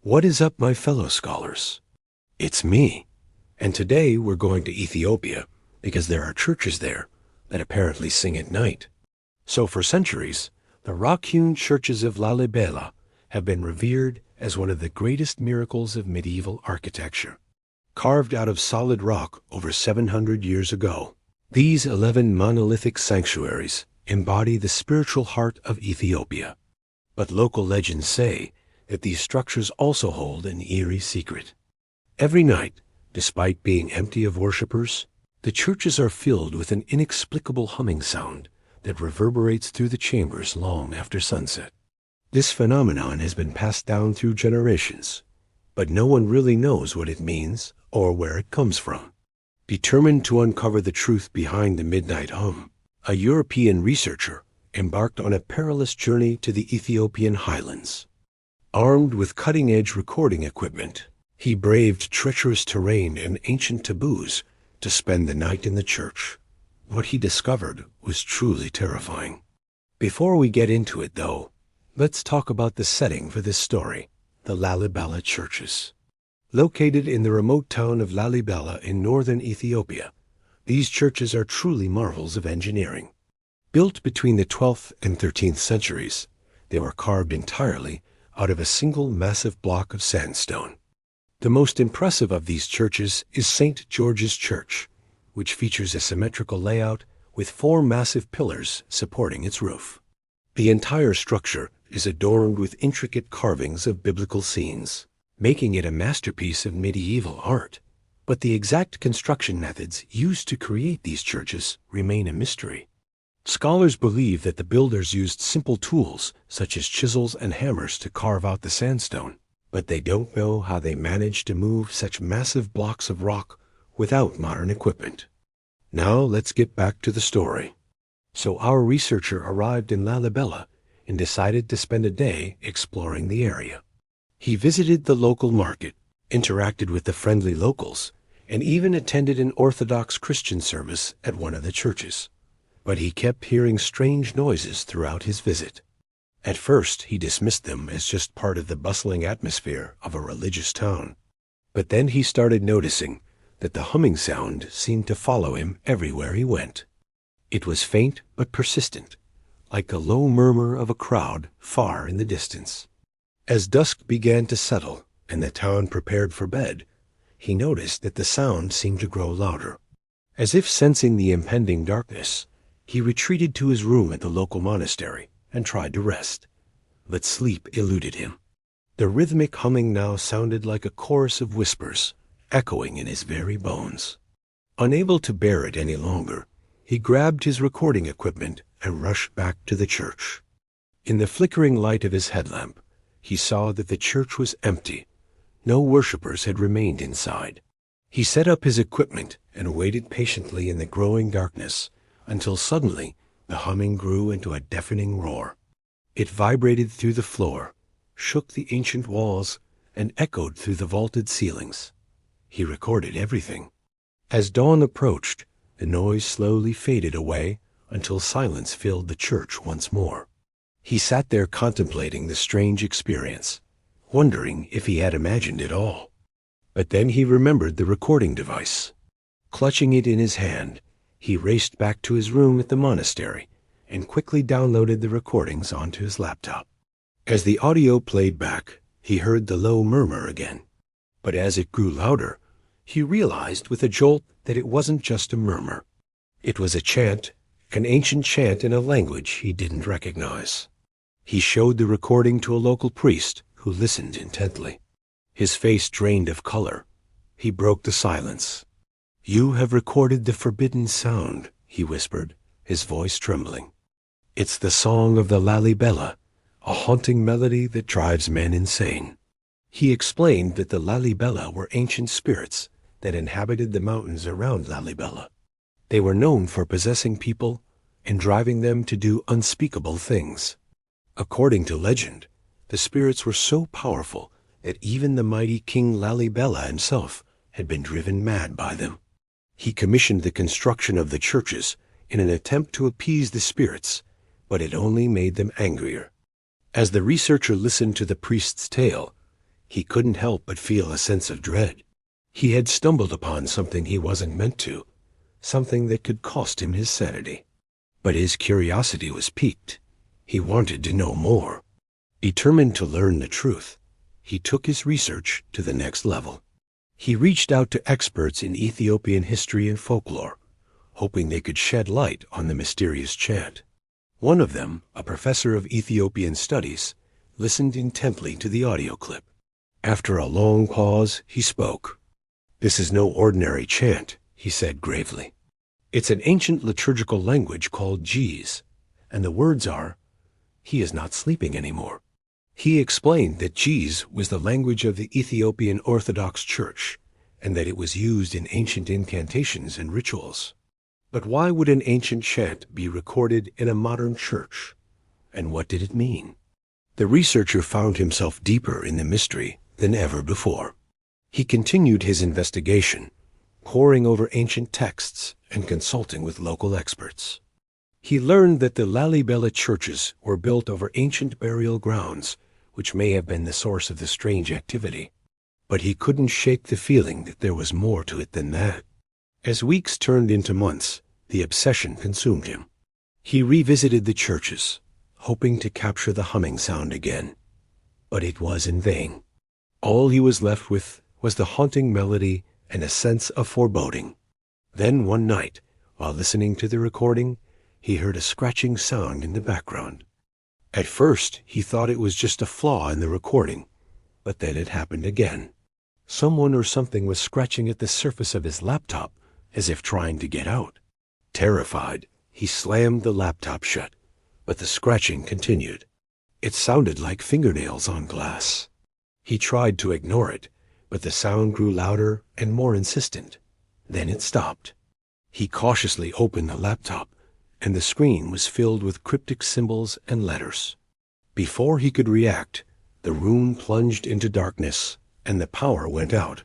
What is up, my fellow scholars? It's me, and today we're going to Ethiopia because there are churches there that apparently sing at night. So for centuries, the rock-hewn churches of Lalibela have been revered as one of the greatest miracles of medieval architecture. Carved out of solid rock over 700 years ago, these 11 monolithic sanctuaries embody the spiritual heart of Ethiopia. But local legends say that these structures also hold an eerie secret. Every night, despite being empty of worshippers, the churches are filled with an inexplicable humming sound that reverberates through the chambers long after sunset. This phenomenon has been passed down through generations, but no one really knows what it means or where it comes from. Determined to uncover the truth behind the midnight hum, a European researcher embarked on a perilous journey to the Ethiopian highlands. Armed with cutting-edge recording equipment, he braved treacherous terrain and ancient taboos to spend the night in the church. What he discovered was truly terrifying. Before we get into it, though, let's talk about the setting for this story, the Lalibela churches. Located in the remote town of Lalibela in northern Ethiopia, these churches are truly marvels of engineering. Built between the 12th and 13th centuries, they were carved entirely out of a single massive block of sandstone. The most impressive of these churches is St. George's Church, which features a symmetrical layout with 4 massive pillars supporting its roof. The entire structure is adorned with intricate carvings of biblical scenes, making it a masterpiece of medieval art. But the exact construction methods used to create these churches remain a mystery. Scholars believe that the builders used simple tools such as chisels and hammers to carve out the sandstone, but they don't know how they managed to move such massive blocks of rock without modern equipment. Now let's get back to the story. So our researcher arrived in Lalibela and decided to spend a day exploring the area. He visited the local market, interacted with the friendly locals, and even attended an Orthodox Christian service at one of the churches. But he kept hearing strange noises throughout his visit. At first, he dismissed them as just part of the bustling atmosphere of a religious town. But then he started noticing that the humming sound seemed to follow him everywhere he went. It was faint but persistent, like the low murmur of a crowd far in the distance. As dusk began to settle and the town prepared for bed, he noticed that the sound seemed to grow louder. As if sensing the impending darkness, he retreated to his room at the local monastery and tried to rest. But sleep eluded him. The rhythmic humming now sounded like a chorus of whispers, echoing in his very bones. Unable to bear it any longer, he grabbed his recording equipment and rushed back to the church. In the flickering light of his headlamp, he saw that the church was empty. No worshippers had remained inside. He set up his equipment and waited patiently in the growing darkness, until suddenly the humming grew into a deafening roar. It vibrated through the floor, shook the ancient walls, and echoed through the vaulted ceilings. He recorded everything. As dawn approached, the noise slowly faded away until silence filled the church once more. He sat there contemplating the strange experience, wondering if he had imagined it all. But then he remembered the recording device. Clutching it in his hand, he raced back to his room at the monastery and quickly downloaded the recordings onto his laptop. As the audio played back, he heard the low murmur again. But as it grew louder, he realized with a jolt that it wasn't just a murmur. It was a chant, an ancient chant in a language he didn't recognize. He showed the recording to a local priest who listened intently. His face drained of color. He broke the silence. "You have recorded the forbidden sound," he whispered, his voice trembling. "It's the song of the Lalibela, a haunting melody that drives men insane." He explained that the Lalibela were ancient spirits that inhabited the mountains around Lalibela. They were known for possessing people and driving them to do unspeakable things. According to legend, the spirits were so powerful that even the mighty King Lalibela himself had been driven mad by them. He commissioned the construction of the churches in an attempt to appease the spirits, but it only made them angrier. As the researcher listened to the priest's tale, He couldn't help but feel a sense of dread. He had stumbled upon something he wasn't meant to, something that could cost him his sanity. But his curiosity was piqued. He wanted to know more. Determined to learn the truth, he took his research to the next level. He reached out to experts in Ethiopian history and folklore, hoping they could shed light on the mysterious chant. One of them, a professor of Ethiopian studies, listened intently to the audio clip. After a long pause, he spoke. "This is no ordinary chant," he said gravely. "It's an ancient liturgical language called Ge'ez, and the words are, 'He is not sleeping anymore.'" He explained that Ge'ez was the language of the Ethiopian Orthodox Church, and that it was used in ancient incantations and rituals. But why would an ancient chant be recorded in a modern church? And what did it mean? The researcher found himself deeper in the mystery than ever before. He continued his investigation, poring over ancient texts and consulting with local experts. He learned that the Lalibela churches were built over ancient burial grounds, which may have been the source of the strange activity. But he couldn't shake the feeling that there was more to it than that. As weeks turned into months, the obsession consumed him. He revisited the churches, hoping to capture the humming sound again. But it was in vain. All he was left with was the haunting melody and a sense of foreboding. Then one night, while listening to the recording, he heard a scratching sound in the background. At first, he thought it was just a flaw in the recording, but then it happened again. Someone or something was scratching at the surface of his laptop, as if trying to get out. Terrified, he slammed the laptop shut, but the scratching continued. It sounded like fingernails on glass. He tried to ignore it, but the sound grew louder and more insistent. Then it stopped. He cautiously opened the laptop, and the screen was filled with cryptic symbols and letters. Before he could react, the room plunged into darkness, and the power went out.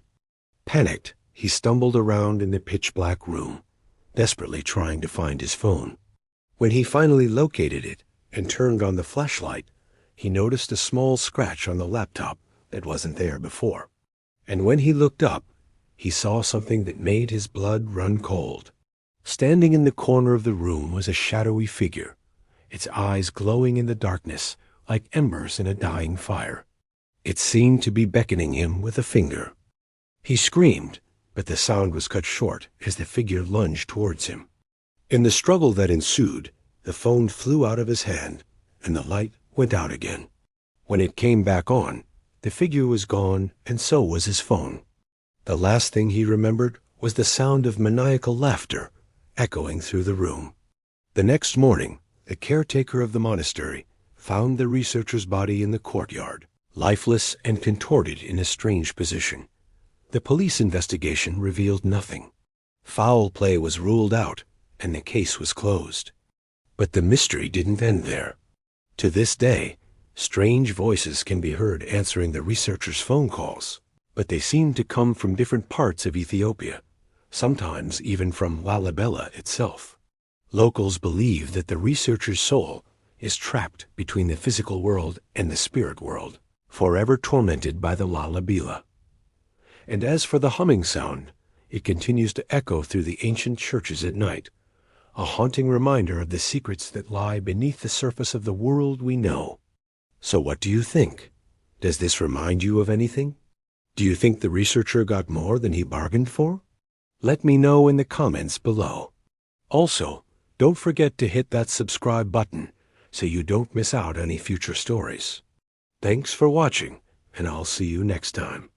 Panicked, he stumbled around in the pitch-black room, desperately trying to find his phone. When he finally located it and turned on the flashlight, he noticed a small scratch on the laptop that wasn't there before. And when he looked up, he saw something that made his blood run cold. Standing in the corner of the room was a shadowy figure, its eyes glowing in the darkness like embers in a dying fire. It seemed to be beckoning him with a finger. He screamed, but the sound was cut short as the figure lunged towards him. In the struggle that ensued, the phone flew out of his hand, and the light went out again. When it came back on, the figure was gone, and so was his phone. The last thing he remembered was the sound of maniacal laughter echoing through the room. The next morning, the caretaker of the monastery found the researcher's body in the courtyard, lifeless and contorted in a strange position. The police investigation revealed nothing. Foul play was ruled out, and the case was closed. But the mystery didn't end there. To this day, strange voices can be heard answering the researcher's phone calls, but they seem to come from different parts of Ethiopia, sometimes even from Lalibela itself. Locals believe that the researcher's soul is trapped between the physical world and the spirit world, forever tormented by the Lalibela. And as for the humming sound, it continues to echo through the ancient churches at night, a haunting reminder of the secrets that lie beneath the surface of the world we know. So what do you think? Does this remind you of anything? Do you think the researcher got more than he bargained for? Let me know in the comments below. Also, don't forget to hit that subscribe button so you don't miss out on any future stories. Thanks for watching, and I'll see you next time.